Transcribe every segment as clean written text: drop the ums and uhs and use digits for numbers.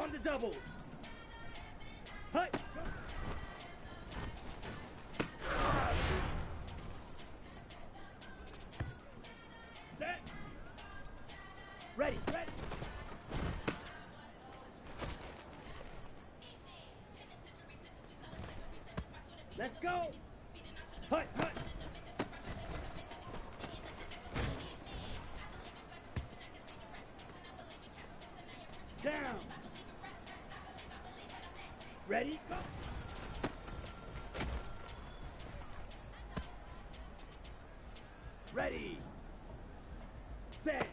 On the double. Hey. Set. Ready. Let's go. Hut. Down. Ready, go. Ready. Set.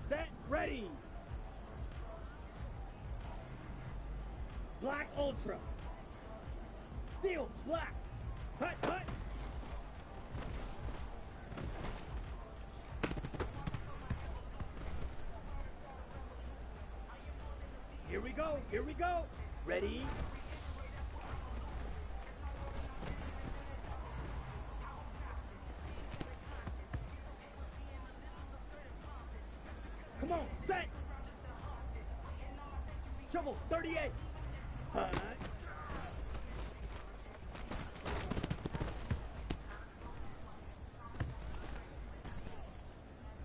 Set. Ready. Black Ultra. Steel. Black. Hut. Here we go. Ready? Come on, set. Shovel, 38. Hut.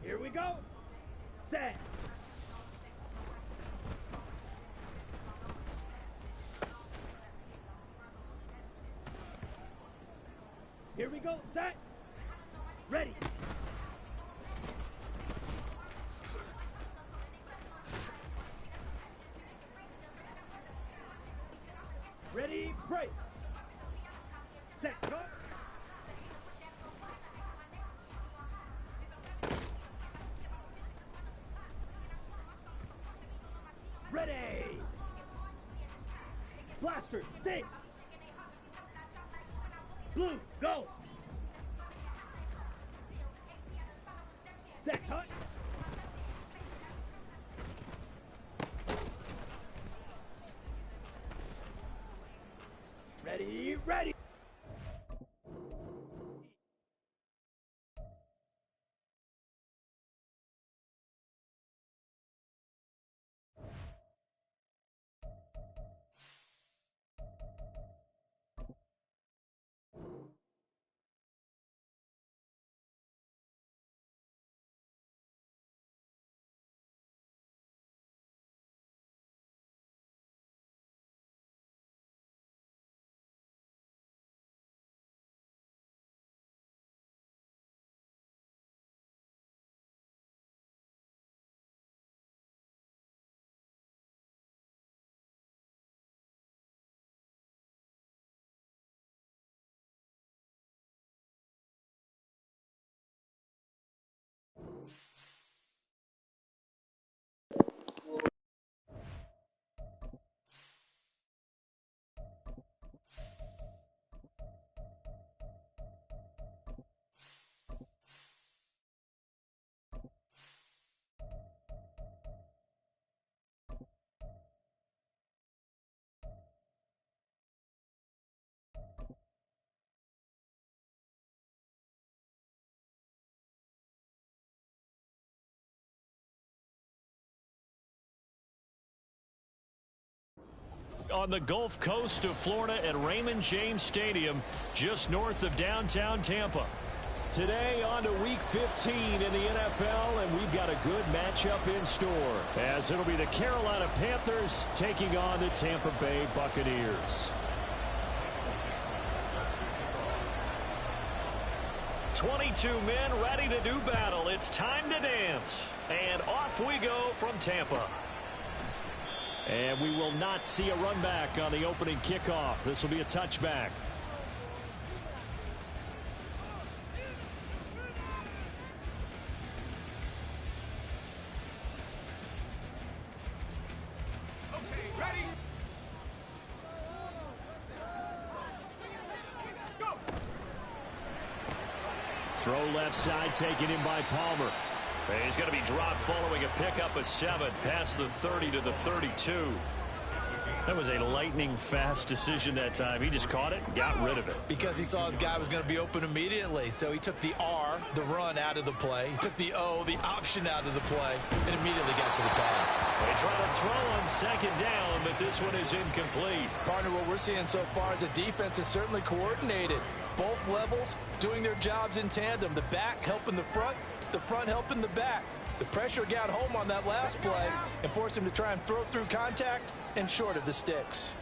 Here we go. Set. Here we go, set, ready. Ready, break. Set, go. Ready. Blaster, stick. Blue, go! Set, cut! Ready! On the Gulf Coast of Florida at Raymond James Stadium, just north of downtown Tampa. Today on to Week 15 in the NFL, and we've got a good matchup in store, as it'll be the Carolina Panthers taking on the Tampa Bay Buccaneers. 22 men ready to do battle. It's time to dance. And off we go from Tampa. And we will not see a run back on the opening kickoff. This will be a touchback. Okay, ready? Go! Throw left side taken in by Palmer. He's going to be dropped following a pickup of 7 past the 30 to the 32. That was a lightning-fast decision that time. He just caught it and got rid of it. Because he saw his guy was going to be open immediately. So he took the R, the run, out of the play. He took the O, the option, out of the play, and immediately got to the pass. They try to throw on second down, but this one is incomplete. Partner, what we're seeing so far is a defense is certainly coordinated. Both levels doing their jobs in tandem. The back helping the front helping the back. The pressure got home on that last play and forced him to try and throw through contact and short of the sticks.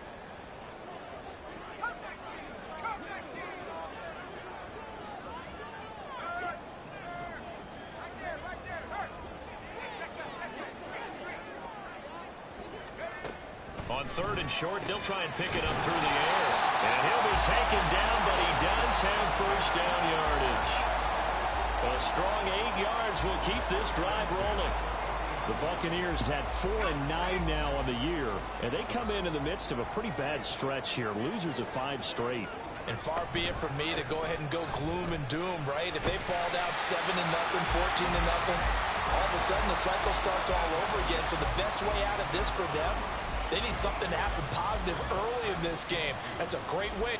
On third and short, they'll try and pick it up through the air. And he'll be taken down, but he does have first down yardage. A strong 8 yards will keep this drive rolling. The Buccaneers had 4-9 now on the year, and they come in the midst of a pretty bad stretch here. Losers of 5 straight. And far be it from me to go ahead and go gloom and doom, right? If they fall down 7-0, 14-0, all of a sudden the cycle starts all over again. So the best way out of this for them, they need something to happen positive early in this game. That's a great way.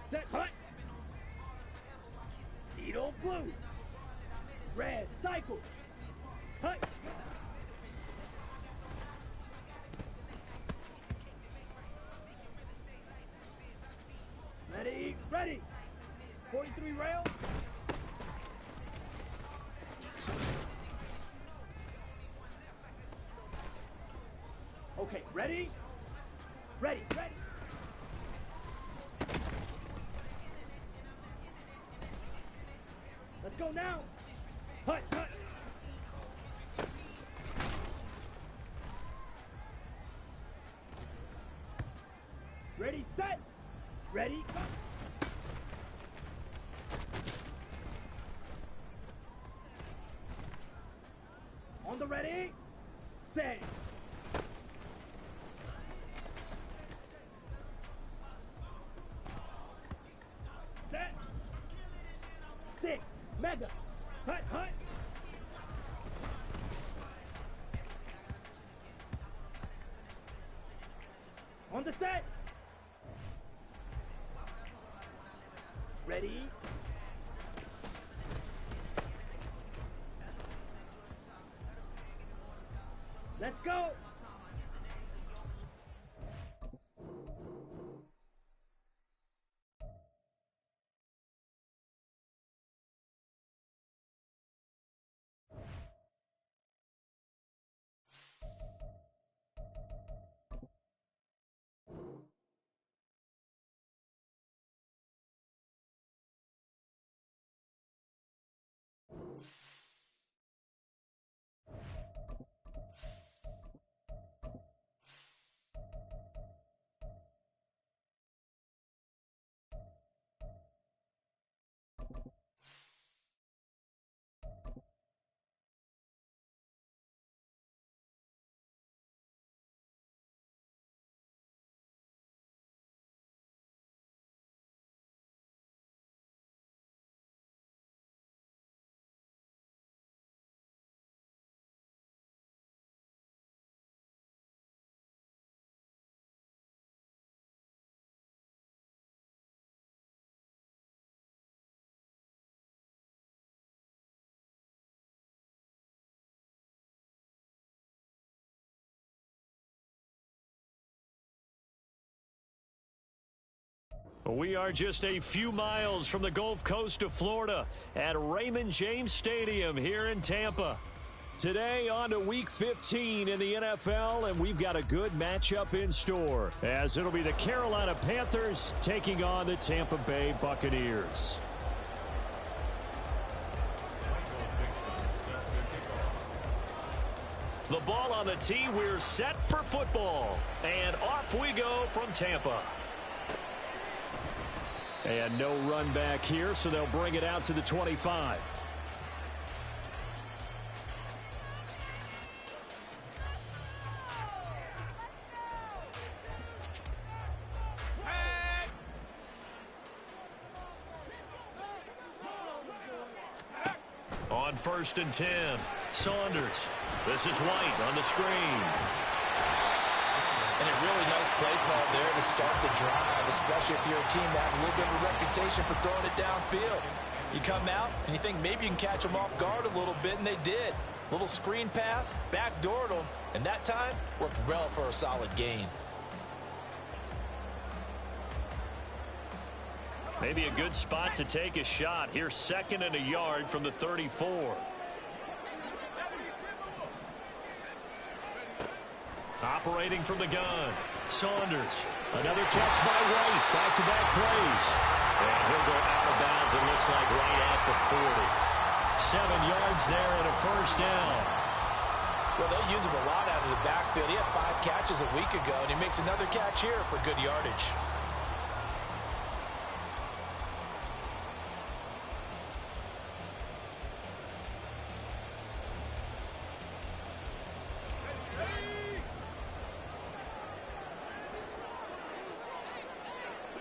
Set, hut. Needle blue. Red, cycle. Hut. Ready, ready. 43 rail. Okay, ready? Ready, ready. Let's go now. Hut, hut. Ready, set. Ready, go. On the ready, set. Set. 6. Mega. Hut, hut. On the set. Ready. Let's go. We are just a few miles from the Gulf Coast of Florida at Raymond James Stadium here in Tampa. Today on to Week 15 in the NFL, and we've got a good matchup in store, as it'll be the Carolina Panthers taking on the Tampa Bay Buccaneers. The ball on the tee, we're set for football, and off we go from Tampa. And no run back here, so they'll bring it out to the 25. On 1st and 10, Saunders. This is White on the screen. And a really nice play call there to start the drive, especially if you're a team that has a little bit of a reputation for throwing it downfield. You come out and you think maybe you can catch them off guard a little bit, and they did. Little screen pass, backdoored them, and that time worked well for a solid gain. Maybe a good spot to take a shot. Here's 2nd and a yard from the 34. Operating from the gun, Saunders. Another catch by White. Back-to-back plays. And he'll go out of bounds, it looks like, right at the 40. 7 yards there and a first down. Well, they'll use him a lot out of the backfield. He had 5 catches a week ago, and he makes another catch here for good yardage.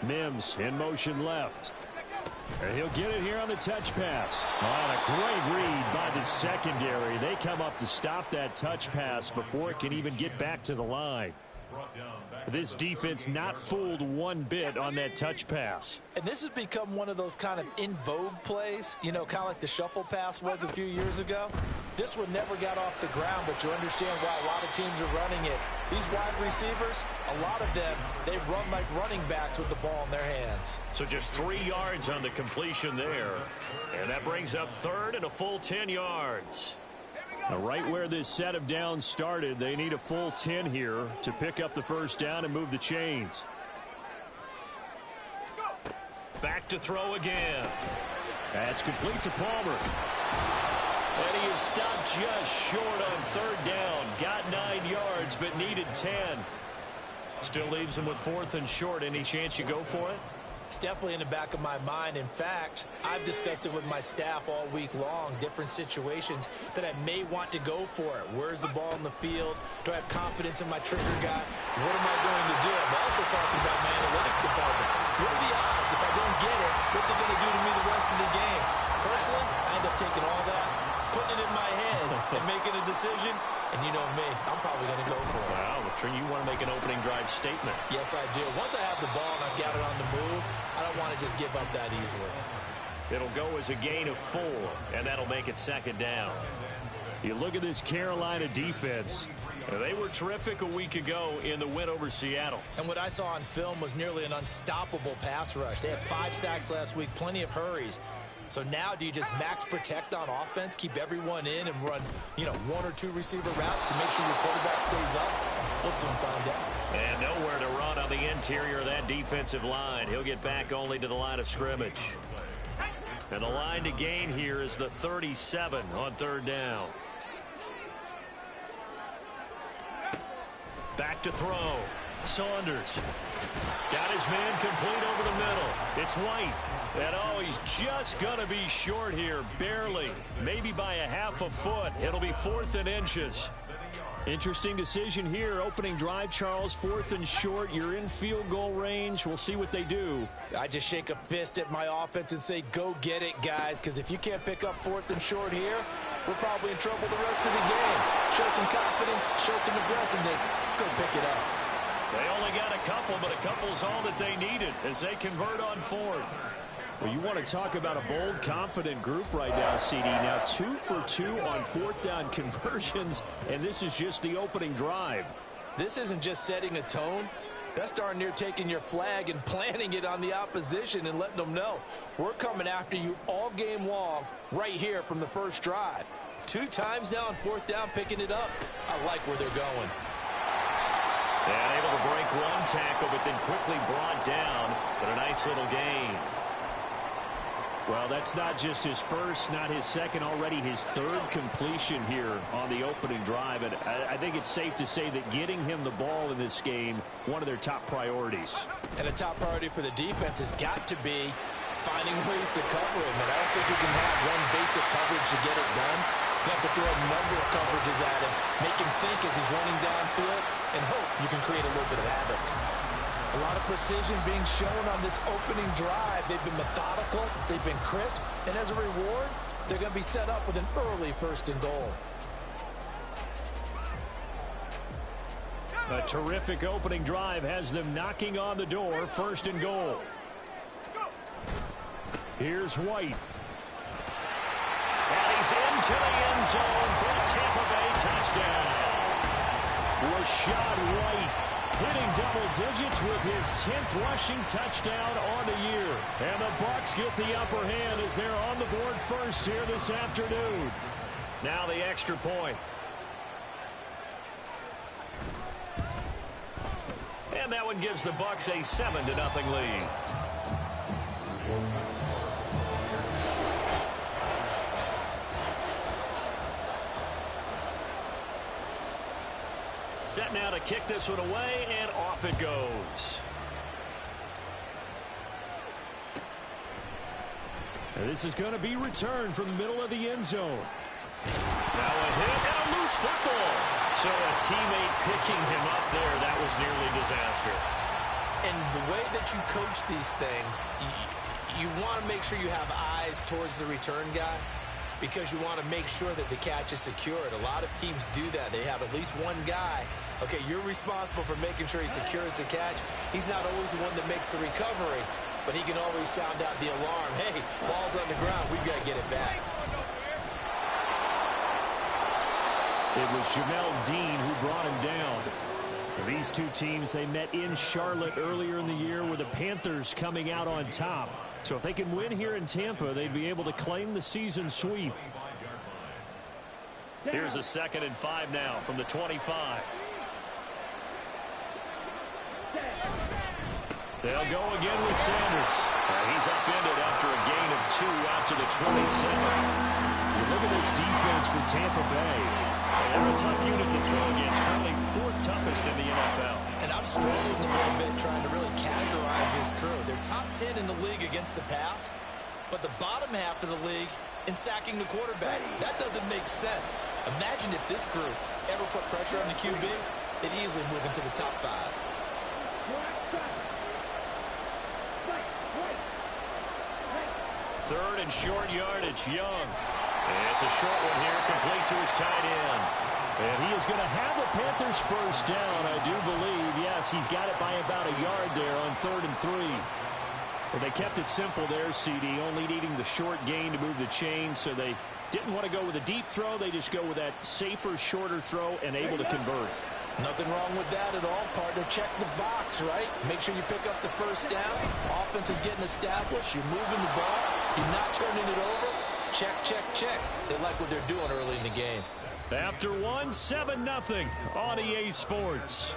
Mims in motion left. And he'll get it here on the touch pass. On a great read by the secondary. They come up to stop that touch pass before it can even get back to the line. This defense not fooled one bit on that touch pass. And this has become one of those kind of in vogue plays, you know, kind of like the shuffle pass was a few years ago. This one never got off the ground, but you understand why a lot of teams are running it. These wide receivers, a lot of them, they run like running backs with the ball in their hands. So just 3 yards on the completion there. And that brings up 3rd and a full 10 yards. Now, right where this set of downs started, they need a full 10 here to pick up the first down and move the chains. Back to throw again. That's complete to Palmer. And he is stopped just short on 3rd down. Got 9 yards, but needed 10. Still leaves him with 4th and short. Any chance you go for it? It's definitely in the back of my mind. In fact, I've discussed it with my staff all week long, different situations that I may want to go for it. Where's the ball in the field? Do I have confidence in my trigger guy? What am I going to do? I'm also talking about my analytics department. What are the odds? If I don't get it, what's it going to do to me the rest of the game? Personally, I end up taking all that, putting it in my head, and making a decision. And you know me, I'm probably going to go for it. Wow, you want to make an opening drive statement. Yes, I do. Once I have the ball and I've got it on the move, I don't want to just give up that easily. It'll go as a gain of 4, and that'll make it 2nd down. You look at this Carolina defense. They were terrific a week ago in the win over Seattle. And what I saw on film was nearly an unstoppable pass rush. They had 5 sacks last week, plenty of hurries. So now do you just max protect on offense, keep everyone in, and run, 1 or 2 receiver routes to make sure your quarterback stays up? We'll soon find out. And nowhere to run on the interior of that defensive line. He'll get back only to the line of scrimmage. And the line to gain here is the 37 on 3rd down. Back to throw. Saunders. Got his man complete over the middle. It's White. And he's just going to be short here, barely. Maybe by a half a foot. It'll be 4th and inches. Interesting decision here. Opening drive, Charles. 4th and short. You're in field goal range. We'll see what they do. I just shake a fist at my offense and say, go get it, guys. Because if you can't pick up 4th and short here, we're probably in trouble the rest of the game. Show some confidence. Show some aggressiveness. Go pick it up. They only got a couple, but a couple's all that they needed as they convert on 4th. Well, you want to talk about a bold, confident group right now, CD. Now 2 for 2 on 4th down conversions, and this is just the opening drive. This isn't just setting a tone. That's darn near taking your flag and planting it on the opposition and letting them know we're coming after you all game long right here from the first drive. 2 times now on 4th down, picking it up. I like where they're going. And able to break one tackle, but then quickly brought down. But a nice little gain. Well, that's not just his first, not his second, already his 3rd completion here on the opening drive. And I think it's safe to say that getting him the ball in this game, one of their top priorities. And a top priority for the defense has got to be finding ways to cover him. And I don't think you can have one basic coverage to get it done. You have to throw a number of coverages at him, make him think as he's running downfield, and hope you can create a little bit of havoc. A lot of precision being shown on this opening drive. They've been methodical, they've been crisp, and as a reward, they're going to be set up with an early 1st and goal. A terrific opening drive has them knocking on the door, 1st and goal. Here's White. And he's into the end zone for a Tampa Bay touchdown. Rashad White hitting double digits with his 10th rushing touchdown on the year. And the Bucs get the upper hand as they're on the board first here this afternoon. Now the extra point. And that one gives the Bucs a 7-0 lead. Set now to kick this one away, and off it goes. And this is going to be returned from the middle of the end zone. Now a hit and a loose football. So a teammate picking him up there, that was nearly disaster. And the way that you coach these things, you want to make sure you have eyes towards the return guy, because you want to make sure that the catch is secured. A lot of teams do that. They have at least one guy. Okay, you're responsible for making sure he secures the catch. He's not always the one that makes the recovery, but he can always sound out the alarm. Hey, ball's on the ground. We've got to get it back. It was Jamel Dean who brought him down. These two teams, they met in Charlotte earlier in the year with the Panthers coming out on top. So if they can win here in Tampa, they'd be able to claim the season sweep. Here's a 2nd and 5 now from the 25. They'll go again with Sanders. He's upended after a gain of 2 out to the 27. You look at this defense for Tampa Bay. They're a tough unit to throw against, currently 4th toughest in the NFL. And I'm struggling a little bit trying to really categorize this crew. They're top 10 in the league against the pass, but the bottom half of the league in sacking the quarterback. That doesn't make sense. Imagine if this group ever put pressure on the QB, they'd easily move into the top 5. 3rd and short yardage, Young. And it's a short one here, complete to his tight end. And he is going to have the Panthers 1st down, I do believe. Yes, he's got it by about a yard there on 3rd and 3. But they kept it simple there, CD, only needing the short gain to move the chain, so they didn't want to go with a deep throw. They just go with that safer, shorter throw and able to convert. Nothing wrong with that at all, partner. Check the box, right? Make sure you pick up the 1st down. Offense is getting established. You're moving the ball. You're not turning it over. Check, check, check. They like what they're doing early in the game. After 1, 7-0 on EA Sports.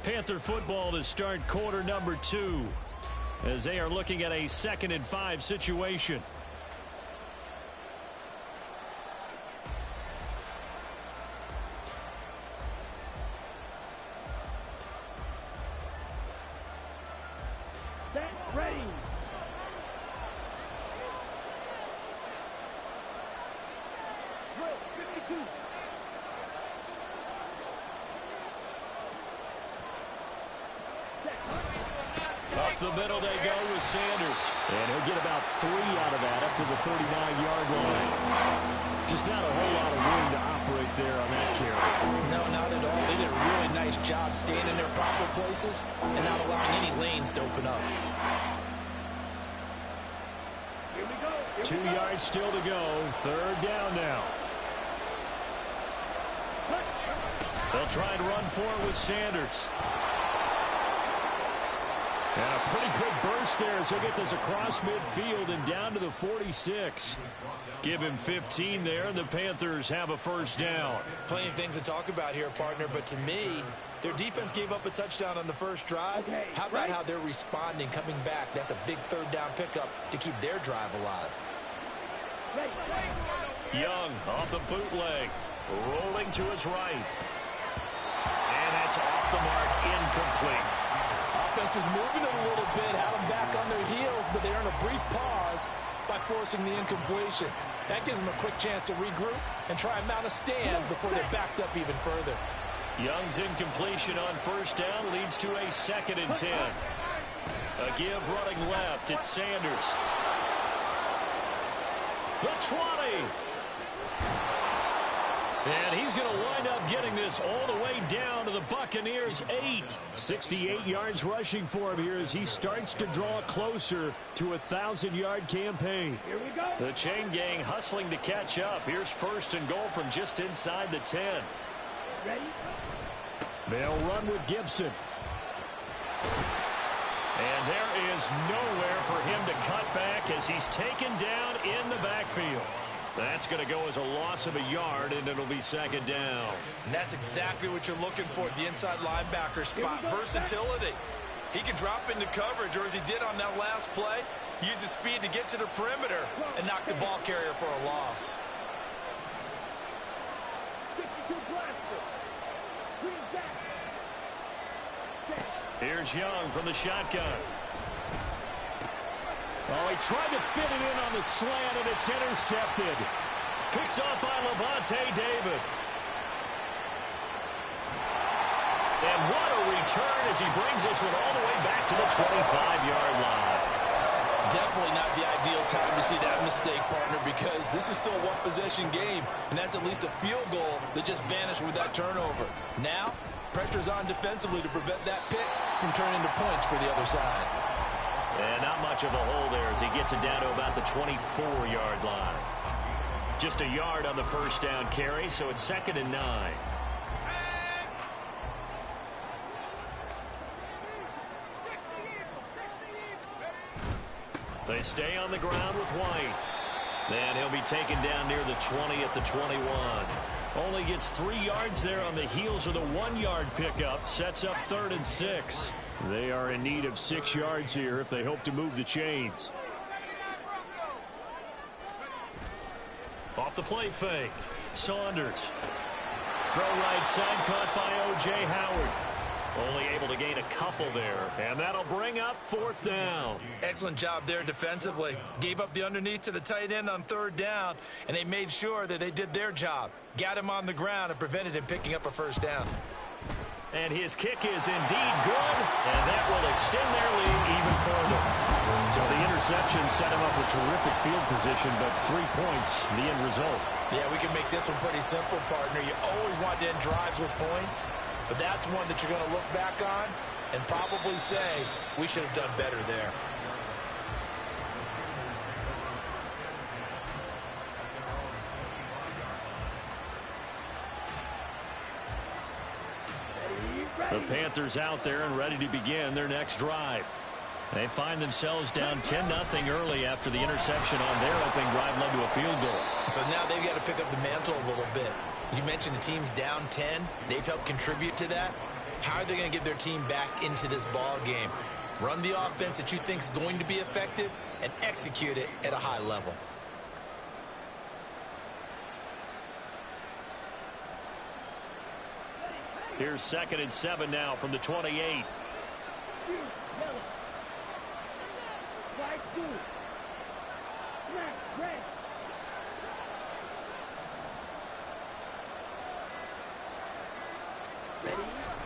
Panther football to start quarter number 2 as they are looking at a 2nd and 5 situation. Set, ready. Drill, 52. Up the middle they go with Sanders. And he'll get about 3 out of that up to the 39-yard line. Just not a whole lot of room to operate there on that carry. No, not at all. They did a really nice job staying in their proper places and not allowing any lanes to open up. Here we go. 2 yards still to go. 3rd down now. They'll try and run for it with Sanders. And a pretty good burst there as he'll get this across midfield and down to the 46. Give him 15 there, and the Panthers have a first down. Plenty of things to talk about here, partner, but to me, their defense gave up a touchdown on the first drive. How about how they're responding, coming back? That's a big third down pickup to keep their drive alive. Young off the bootleg, rolling to his right. And that's off the mark, incomplete. Offense is moving it a little bit, had them back on their heels, but they're in a brief pause by forcing the incompletion. That gives them a quick chance to regroup and try and mount a stand before they're backed up even further. Young's incompletion on first down leads to a 2nd and 10. A give running left. It's Sanders. The 20. And he's going to wind up getting this all the way down to the Buccaneers' 8. 68 yards rushing for him here as he starts to draw closer to a 1,000-yard campaign. Here we go. The chain gang hustling to catch up. Here's 1st and goal from just inside the 10. Ready? They'll run with Gibson. And there is nowhere for him to cut back as he's taken down in the backfield. That's going to go as a loss of a yard, and it'll be 2nd down. And that's exactly what you're looking for at the inside linebacker spot. Versatility. He can drop into coverage, or as he did on that last play, use his speed to get to the perimeter and knock the ball carrier for a loss. 52 blaster. Green back. Here's Young from the shotgun. Oh, he tried to fit it in on the slant, and it's intercepted. Picked off by Levante David. And what a return as he brings this one all the way back to the 25-yard line. Definitely not the ideal time to see that mistake, partner, because this is still a one-possession game, and that's at least a field goal that just vanished with that turnover. Now, pressure's on defensively to prevent that pick from turning into points for the other side. And not much of a hole there as he gets it down to about the 24-yard line. Just a yard on the first down carry, so it's 2nd and 9. They stay on the ground with White. Then he'll be taken down near the 20 at the 21. Only gets 3 yards there on the heels of the 1-yard pickup. Sets up 3rd and 6. They are in need of 6 yards here if they hope to move the chains. Off the play fake. Saunders. Throw right side caught by O.J. Howard. Only able to gain a couple there. And that'll bring up 4th down. Excellent job there defensively. Gave up the underneath to the tight end on 3rd down, and they made sure that they did their job. Got him on the ground and prevented him picking up a first down. And his kick is indeed good, and that will extend their lead even further. So the interception set him up with terrific field position, but 3 points, the end result. Yeah, we can make this one pretty simple, partner. You always want to end drives with points, but that's one that you're going to look back on and probably say, we should have done better there. The Panthers out there and ready to begin their next drive. They find themselves down 10-0 early after the interception on their opening drive led to a field goal. So now they've got to pick up the mantle a little bit. You mentioned the team's down 10. They've helped contribute to that. How are they going to get their team back into this ball game? Run the offense that you think is going to be effective and execute it at a high level. Here's 2nd and 7 now from the 28.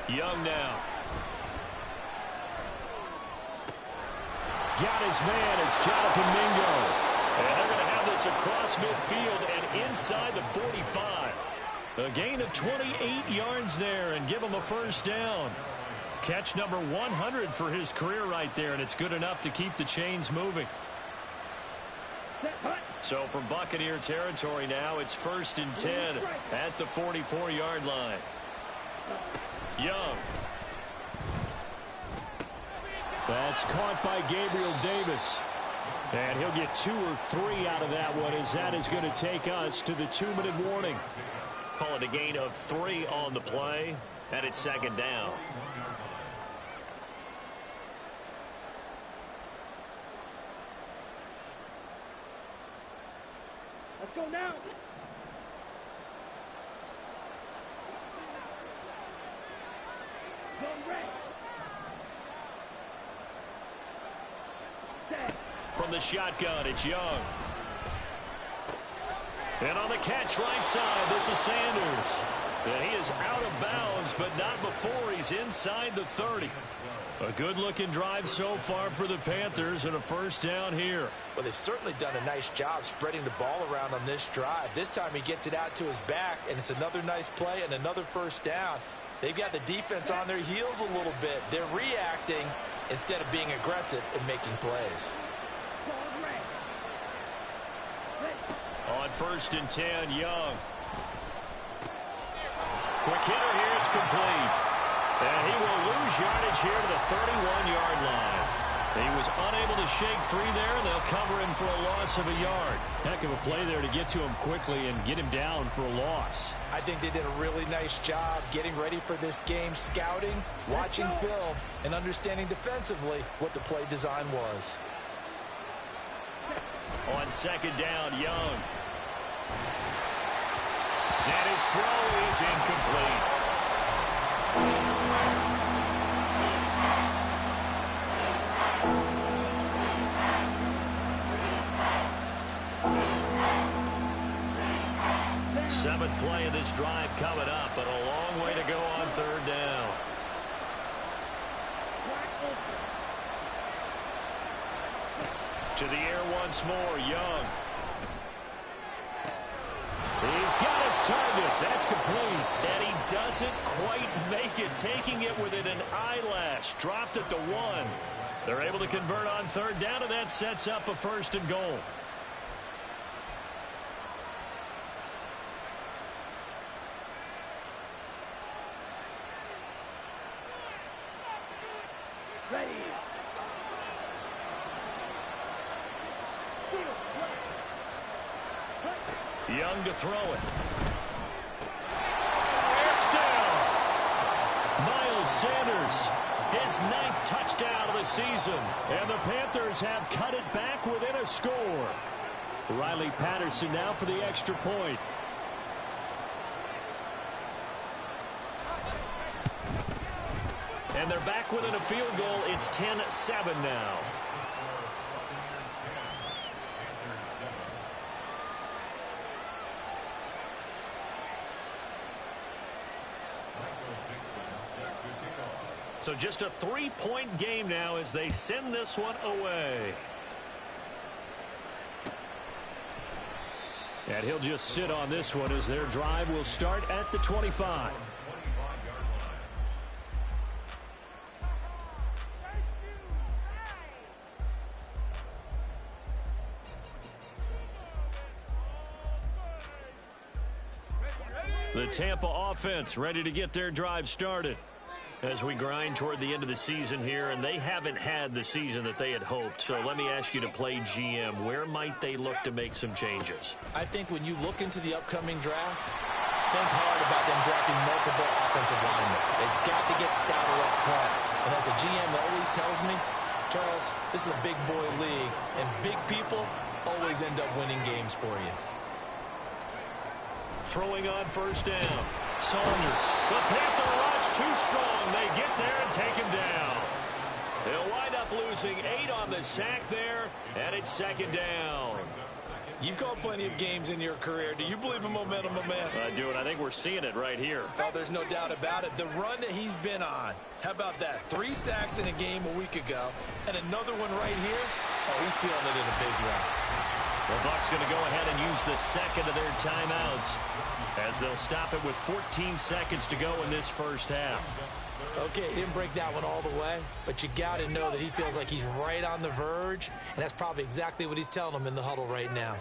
Young now. Got his man. It's Jonathan Mingo. And they're going to have this across midfield and inside the 45. A gain of 28 yards there and give him a first down. Catch number 100 for his career right there, and it's good enough to keep the chains moving. So from Buccaneer territory now, it's 1st and 10 at the 44-yard line. Young. That's caught by Gabriel Davis. And he'll get 2 or 3 out of that one, as that is going to take us to the 2-minute warning. Call it a gain of 3 on the play, and it's second down. Let's go now. Go red. Set. From the shotgun, it's Young. And on the catch right side, this is Sanders. And he is out of bounds, but not before he's inside the 30. A good-looking drive so far for the Panthers, and a first down here. Well, they've certainly done a nice job spreading the ball around on this drive. This time he gets it out to his back, and it's another nice play and another first down. They've got the defense on their heels a little bit. They're reacting instead of being aggressive and making plays. On 1st and 10, Young. Quick hitter here, it's complete. And he will lose yardage here to the 31-yard line. He was unable to shake free there, and they'll cover him for a loss of a yard. Heck of a play there to get to him quickly and get him down for a loss. I think they did a really nice job getting ready for this game, scouting, watching film, and understanding defensively what the play design was. On 2nd down, Young. And his throw is incomplete. Seventh play of this drive coming up, but a long way to go on 3rd down. To the air once more, Young. He's got his target. That's complete. And he doesn't quite make it, taking it within an eyelash. Dropped at the 1. They're able to convert on 3rd down, and that sets up a 1st and goal. Ready. Young to throw it. Touchdown! Miles Sanders, his 9th touchdown of the season. And the Panthers have cut it back within a score. Riley Patterson now for the extra point. And they're back within a field goal. It's 10-7 now. So just a 3-point game now as they send this one away. And he'll just sit on this one as their drive will start at the 25. The Tampa offense ready to get their drive started as we grind toward the end of the season here, and they haven't had the season that they had hoped. So let me ask you to play GM. Where might they look to make some changes? I think when you look into the upcoming draft, think hard about them drafting multiple offensive linemen. They've got to get stouter up front. And as a GM always tells me, Charles, this is a big boy league, and big people always end up winning games for you. Throwing on 1st down. Saunders. The Panther rush too strong. They get there and take him down. They'll wind up losing 8 on the sack there, and it's 2nd down. You've called plenty of games in your career. Do you believe in momentum, my man? I do, and I think we're seeing it right here. Oh, there's no doubt about it. The run that he's been on. How about that? 3 sacks in a game a week ago, and another one right here. Oh, he's feeling it in a big way. The Bucs going to go ahead and use the second of their timeouts as they'll stop it with 14 seconds to go in this first half. Okay, he didn't break that one all the way, but you got to know that he feels like he's right on the verge, and that's probably exactly what he's telling them in the huddle right now.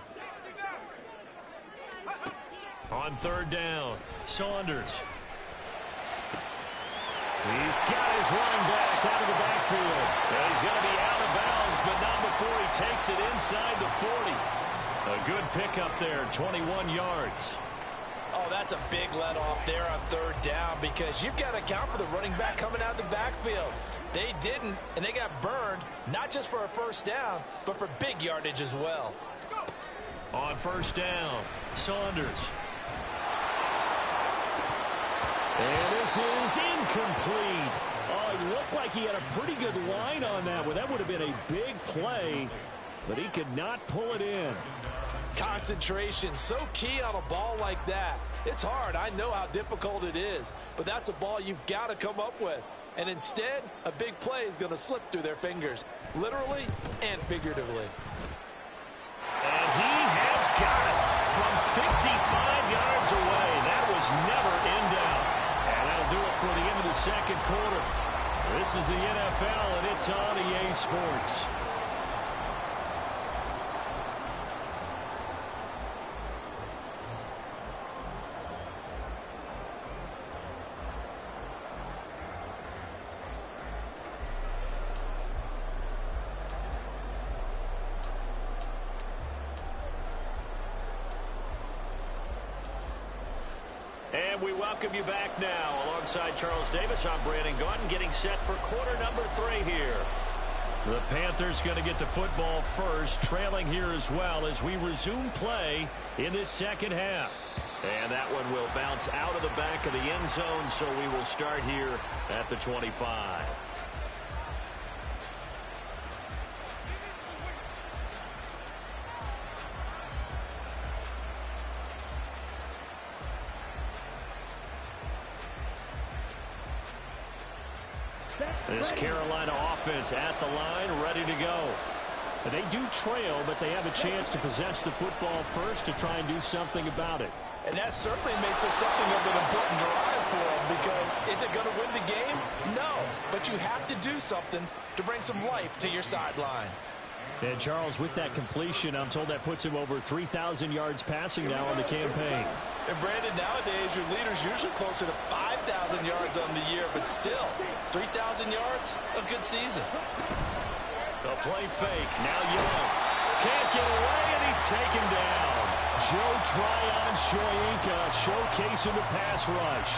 On 3rd down, Saunders. He's got his running back out of the backfield. And he's going to be out of bounds, but not before he takes it inside the 40. A good pickup there, 21 yards. Oh, that's a big let-off there on third down because you've got to account for the running back coming out of the backfield. They didn't, and they got burned, not just for a first down, but for big yardage as well. On first down, Saunders. And this is incomplete. Oh, it looked like he had a pretty good line on that one. That would have been a big play, but he could not pull it in. Concentration, so key on a ball like that. It's hard. I know how difficult it is, but that's a ball you've got to come up with. And instead, a big play is going to slip through their fingers, literally and figuratively. And he has got it from 55 yards away. That was never in doubt. And that'll do it for the end of the second quarter. This is the NFL, and it's on EA Sports. And we welcome you back now. Alongside Charles Davis, I'm Brandon Gaudin, getting set for quarter number 3 here. The Panthers going to get the football first, trailing here as well as we resume play in this second half. And that one will bounce out of the back of the end zone, so we will start here at the 25. This Carolina offense at the line, ready to go. They do trail, but they have a chance to possess the football first to try and do something about it. And that certainly makes it something of an important drive for them because is it going to win the game? No, but you have to do something to bring some life to your sideline. And Charles, with that completion, I'm told that puts him over 3,000 yards passing now on the campaign. And Brandon, nowadays your leader's usually closer to 5,000 yards on the year, but still, 3,000 yards, a good season. The play fake, now Young. Can't get away, and he's taken down. Joe Tryon Shoyinka showcasing the pass rush.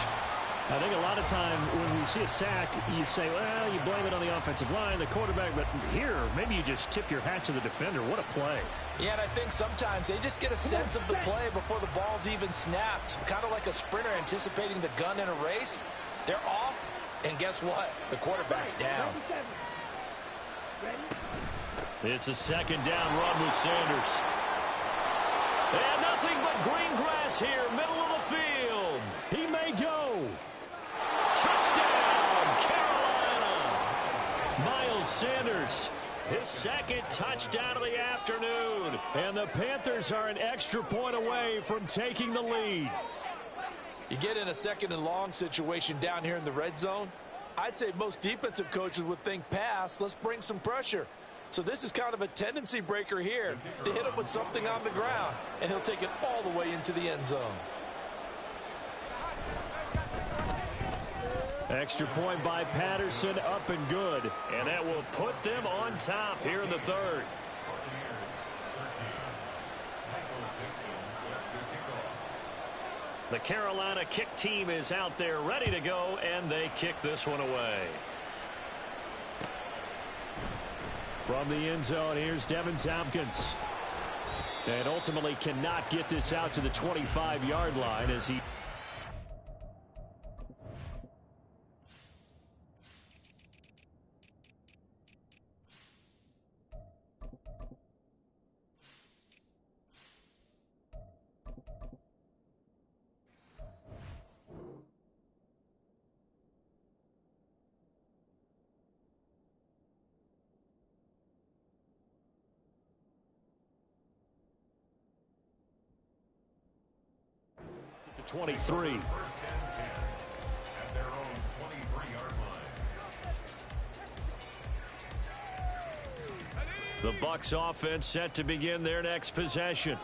I think a lot of time when we see a sack, you say, well, you blame it on the offensive line, the quarterback, but here, maybe you just tip your hat to the defender. What a play. Yeah, and I think sometimes they just get a sense of the play before the ball's even snapped. Kind of like a sprinter anticipating the gun in a race. They're off, and guess what? The quarterback's down. It's a second down run with Sanders. And nothing but green grass here, middle of the field. He may go. Touchdown, Carolina. Miles Sanders, his second touchdown of the afternoon. And the Panthers are an extra point away from taking the lead. You get in a second and long situation down here in the red zone. I'd say most defensive coaches would think pass. Let's bring some pressure. So this is kind of a tendency breaker here to hit him with something on the ground, and he'll take it all the way into the end zone. Extra point by Patterson, up and good. And that will put them on top here in the third. The Carolina kick team is out there ready to go, and they kick this one away. From the end zone, here's Devin Tompkins. And ultimately cannot get this out to the 25-yard line as he... the 23. The Bucs offense set to begin their next possession.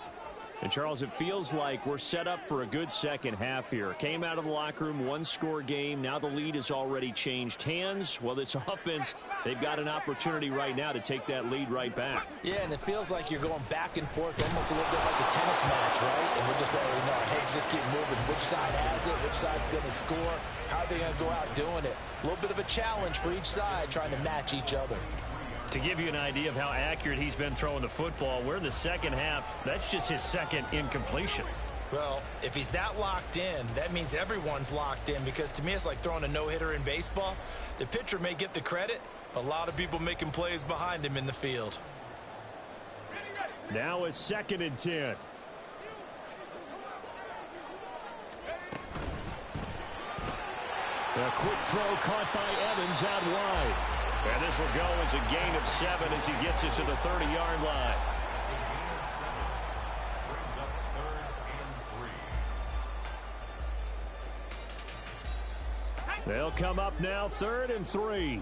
And, Charles, it feels like we're set up for a good second half here. Came out of the locker room, one-score game. Now the lead has already changed hands. Well, this offense, they've got an opportunity right now to take that lead right back. Yeah, and it feels like you're going back and forth almost a little bit like a tennis match, right? And we're just already know our heads just keep moving. Which side has it? Which side's going to score? How are they going to go out doing it? A little bit of a challenge for each side trying to match each other. To give you an idea of how accurate he's been throwing the football, we're in the second half. That's just his second incompletion. Well, if he's that locked in, that means everyone's locked in, because to me it's like throwing a no-hitter in baseball. The pitcher may get the credit. A lot of people making plays behind him in the field. Now a 2nd and 10. A quick throw caught by Evans out wide. And this will go as a gain of 7 as he gets it to the 30-yard line. They'll come up now 3rd and 3.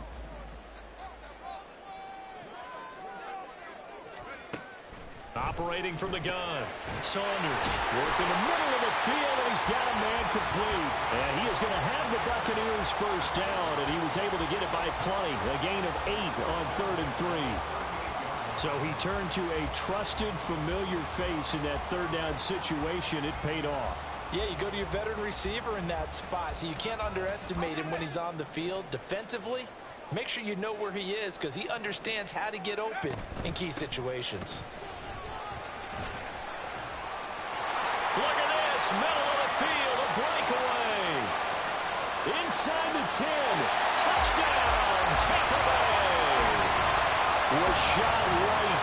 Operating from the gun, Saunders working the middle of the field, and he's got a man complete. And he is going to have the Buccaneers first down, and he was able to get it by play. A gain of 8 on 3rd and 3. So he turned to a trusted, familiar face in that 3rd down situation. It paid off. Yeah, you go to your veteran receiver in that spot, so you can't underestimate him when he's on the field defensively. Make sure you know where he is, because he understands how to get open in key situations. Look at this, middle of the field, a breakaway. Inside the 10, touchdown, Tampa Bay. Was shot right.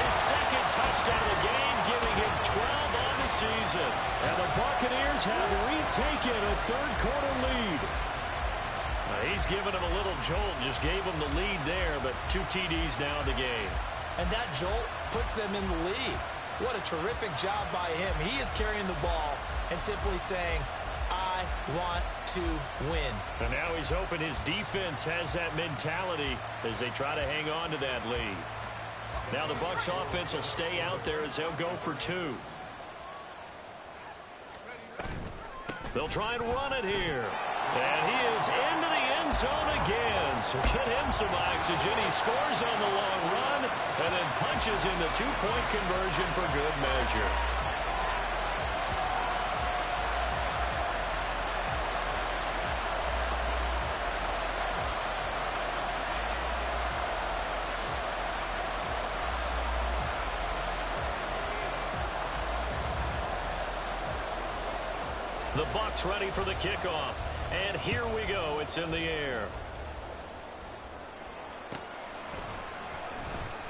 His 2nd touchdown of the game, giving him 12 on the season. And the Buccaneers have retaken a 3rd-quarter lead. He's given him a little jolt, just gave him the lead there, but 2 TDs now in the game. And that jolt puts them in the lead. What a terrific job by him. He is carrying the ball and simply saying, I want to win. And now he's hoping his defense has that mentality as they try to hang on to that lead. Now the Bucs offense will stay out there as they'll go for 2. They'll try and run it here. And he is into the end zone again. So get him some oxygen. He scores on the long run and then punches in the 2-point conversion for good measure. The Bucs ready for the kickoff. And here we go. It's in the air.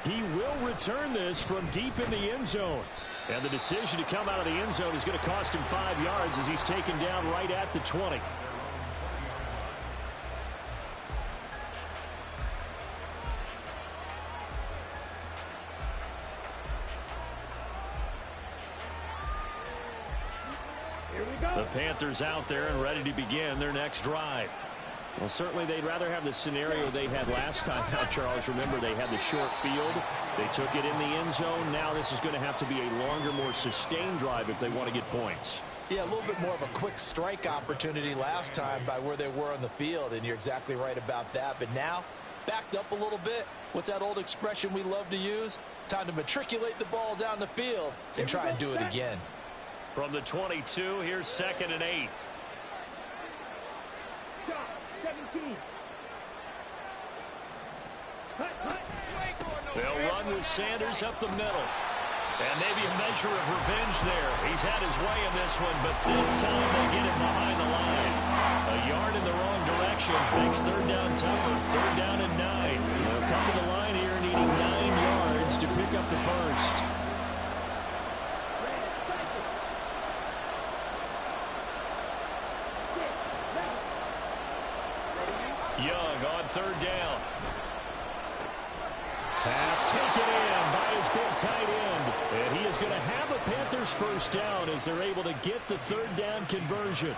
He will return this from deep in the end zone. And the decision to come out of the end zone is going to cost him 5 yards as he's taken down right at the 20. The Panthers out there and ready to begin their next drive. Well, certainly they'd rather have the scenario they had last time out, Charles. Remember, they had the short field. They took it in the end zone. Now this is going to have to be a longer, more sustained drive if they want to get points. Yeah, a little bit more of a quick strike opportunity last time by where they were on the field, and you're exactly right about that. But now, backed up a little bit. What's that old expression we love to use? Time to matriculate the ball down the field and try and do it again. From the 22, here's 2nd and 8. 17. They'll run with Sanders up the middle. And maybe a measure of revenge there. He's had his way in this one, but this time they get him behind the line. A yard in the wrong direction makes 3rd down tougher. 3rd down and 9. They'll come to the line here needing 9 yards to pick up the first. Young on 3rd down. Pass taken in by his big tight end. And he is going to have a Panthers first down as they're able to get the 3rd down conversion.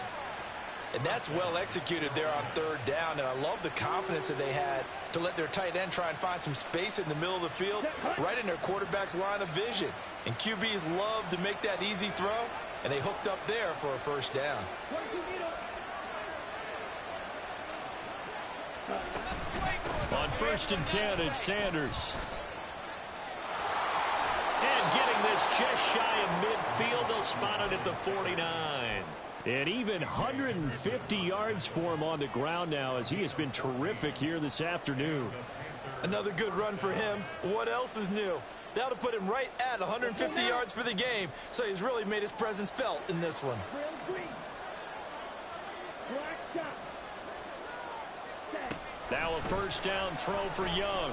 And that's well executed there on third down. And I love the confidence that they had to let their tight end try and find some space in the middle of the field, right in their quarterback's line of vision. And QBs love to make that easy throw, and they hooked up there for a first down. On 1st and 10, it's Sanders. And getting this just shy of midfield, they'll spot it at the 49. And even 150 yards for him on the ground now, as he has been terrific here this afternoon. Another good run for him. What else is new? That'll put him right at 150 yards for the game, so he's really made his presence felt in this one. Now a first down throw for Young.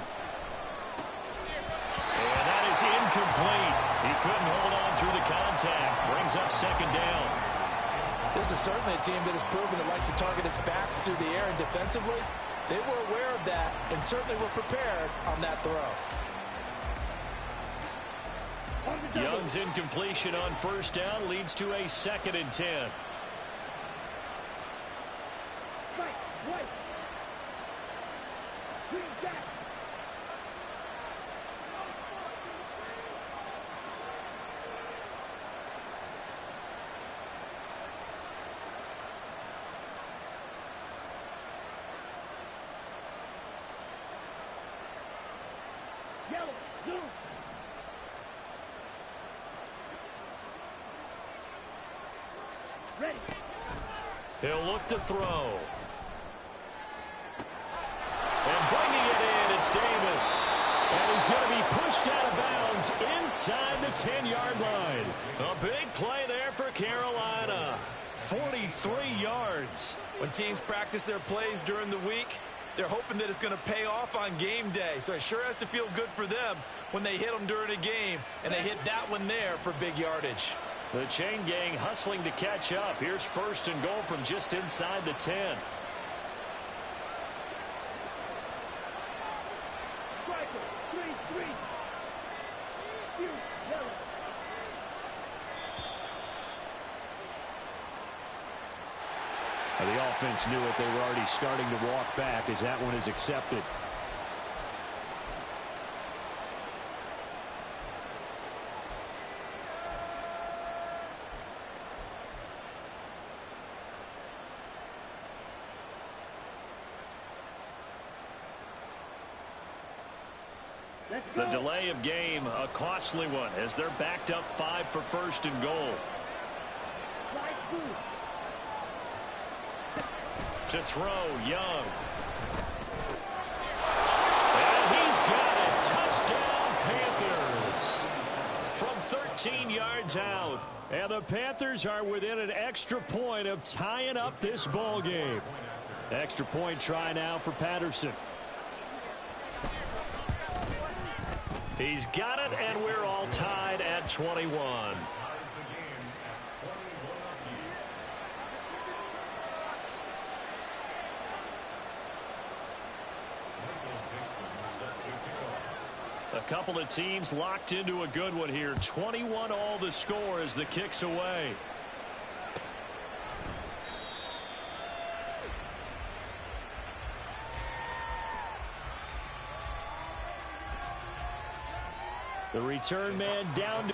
And that is incomplete. He couldn't hold on through the contact. Brings up second down. This is certainly a team that has proven it likes to target its backs through the air, and defensively, they were aware of that and certainly were prepared on that throw. Young's incompletion on first down leads to a 2nd and 10. He'll look to throw. And bringing it in, it's Davis. And he's going to be pushed out of bounds inside the 10-yard line. A big play there for Carolina. 43 yards. When teams practice their plays during the week, they're hoping that it's going to pay off on game day. So it sure has to feel good for them when they hit them during a game, and they hit that one there for big yardage. The chain gang hustling to catch up. Here's 1st and goal from just inside the 10. The offense knew it. They were already starting to walk back as that one is accepted. The delay of game, a costly one, as they're backed up 5 for 1st and goal. To throw, Young. And he's got it. Touchdown, Panthers. From 13 yards out. And the Panthers are within an extra point of tying up this ball game. Extra point try now for Patterson. He's got it, and we're all tied at 21. A couple of teams locked into a good one here. 21 all the score as the kick's away. The return man down to